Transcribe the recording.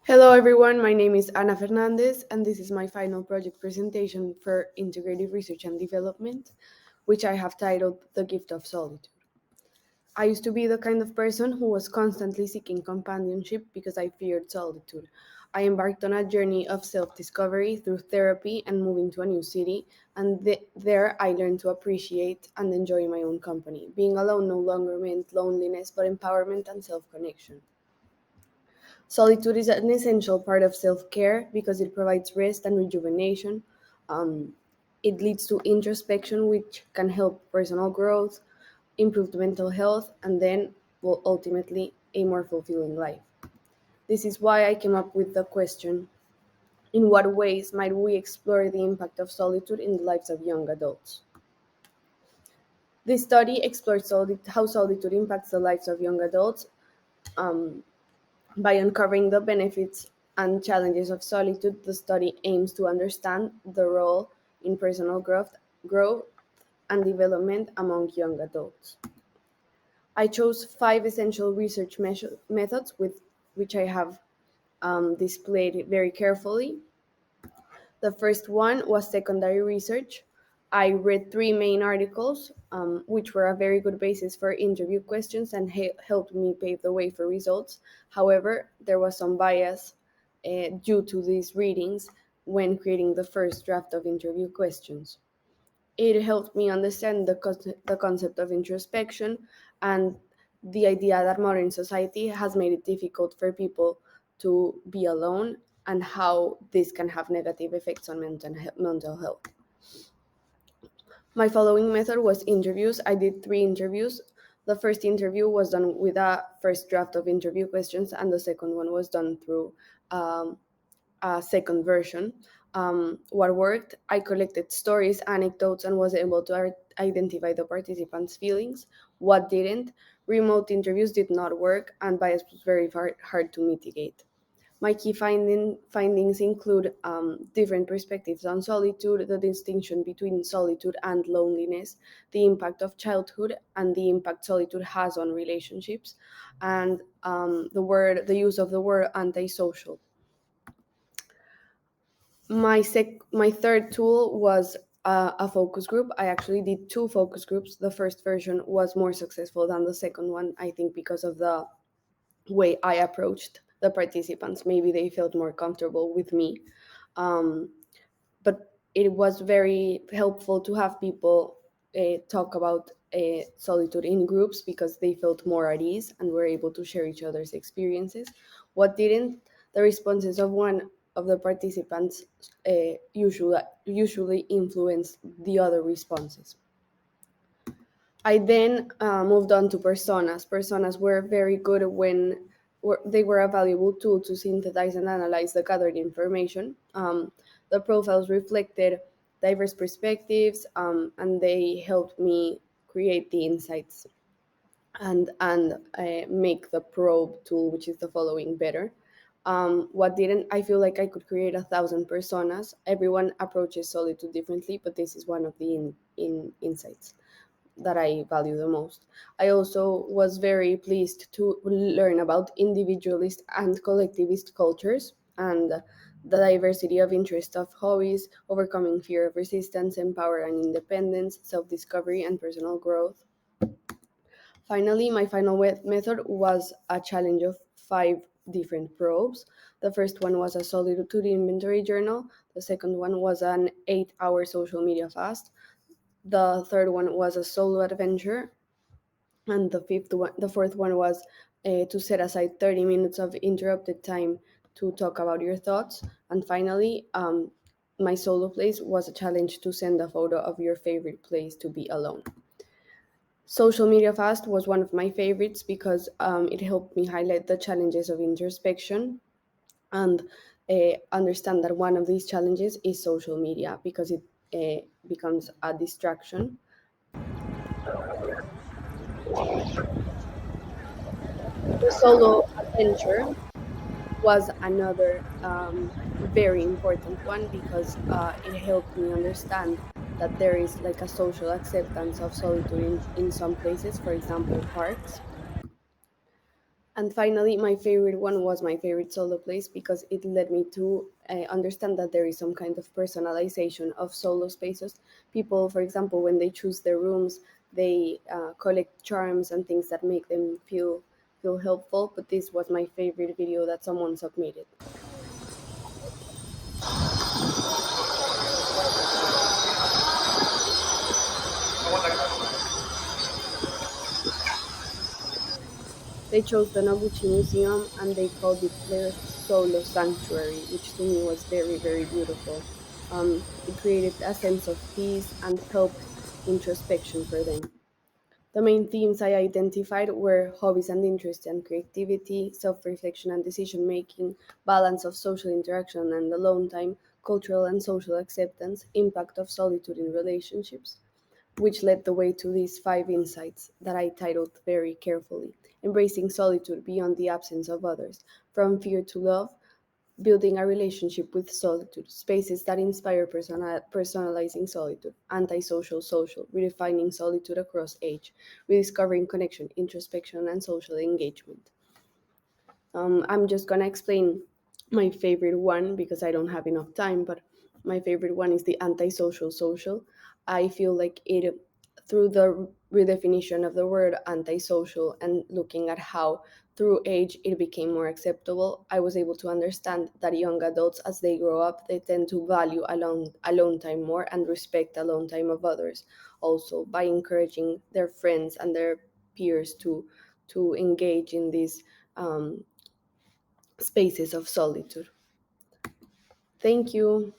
Hello everyone, my name is Ana Fernandez and this is my final project presentation for Integrative Research and Development, which I have titled The Gift of Solitude. I used to be the kind of person who was constantly seeking companionship because I feared solitude. I embarked on a journey of self discovery through therapy and moving to a new city, and there I learned to appreciate and enjoy my own company. Being alone no longer meant loneliness, but empowerment and self connection. Solitude is an essential part of self care because it provides rest and rejuvenation. Um, it leads to introspection, which can help personal growth, improve mental health, and then will ultimately a more fulfilling life. This is why I came up with the question: in what ways might we explore the impact of solitude in the lives of young adults? This study explored how solitude impacts the lives of young adults. Um, By uncovering the benefits and challenges of solitude, the study aims to understand the role in personal growth and development among young adults. I chose five essential research methods with which I have displayed very carefully. The first one was secondary research. I read three main articles, which were a very good basis for interview questions and helped me pave the way for results. However, there was some bias due to these readings when creating the first draft of interview questions. It helped me understand the concept of introspection and the idea that modern society has made it difficult for people to be alone and how this can have negative effects on mental health. My following method was interviews. I did three interviews. The first interview was done with a first draft of interview questions, and the second one was done through um, a second version. What worked, I collected stories, anecdotes, and was able to identify the participants' feelings. What didn't, remote interviews did not work, and bias was very hard to mitigate. My key findings include different perspectives on solitude, the distinction between solitude and loneliness, the impact of childhood, and the impact solitude has on relationships, and the use of the word antisocial. My third tool was a focus group. I actually did two focus groups. The first version was more successful than the second one, I think, because of the way I approached the participants. Maybe they felt more comfortable with me. Um, but it was very helpful to have people talk about solitude in groups because they felt more at ease and were able to share each other's experiences. What didn't, the responses of one of the participants usually influenced the other responses. I then moved on to personas. Personas were very good when they were a valuable tool to synthesize and analyze the gathered information. The profiles reflected diverse perspectives, and they helped me create the insights and make the probe tool, which is the following, better. What didn't, I feel like I could create 1,000 personas. Everyone approaches solitude differently, but this is one of the insights that I value the most. I also was very pleased to learn about individualist and collectivist cultures and the diversity of interest of hobbies, overcoming fear of resistance, empower and independence, self-discovery, and personal growth. Finally, my final method was a challenge of five different probes. The first one was a solitude inventory journal. The second one was an 8-hour social media fast. The third one was a solo adventure, and the fourth one was to set aside 30 minutes of interrupted time to talk about your thoughts. And finally, my solo place was a challenge to send a photo of your favorite place to be alone. Social media fast was one of my favorites because it helped me highlight the challenges of introspection and understand that one of these challenges is social media because it becomes a distraction. The solo adventure was another very important one because it helped me understand that there is like a social acceptance of solitude in some places, for example, parks. And finally, my favorite one was my favorite solo place because it led me to understand that there is some kind of personalization of solo spaces. People, for example, when they choose their rooms, they collect charms and things that make them feel helpful. But this was my favorite video that someone submitted. They chose the Noguchi Museum and they called it their solo sanctuary, which to me was very, very beautiful. It created a sense of peace and helped introspection for them. The main themes I identified were hobbies and interests and creativity, self reflection and decision making, balance of social interaction and alone time, cultural and social acceptance, impact of solitude in relationships, which led the way to these five insights that I titled very carefully: embracing solitude beyond the absence of others, from fear to love, building a relationship with solitude, spaces that inspire personalizing solitude, antisocial social, redefining solitude across age, rediscovering connection, introspection, and social engagement. I'm just gonna explain my favorite one because I don't have enough time, but my favorite one is the antisocial social. I feel like it, through the redefinition of the word antisocial and looking at how through age it became more acceptable, I was able to understand that young adults, as they grow up, they tend to value alone time more and respect alone time of others. Also, by encouraging their friends and their peers to engage in these um, spaces of solitude. Thank you.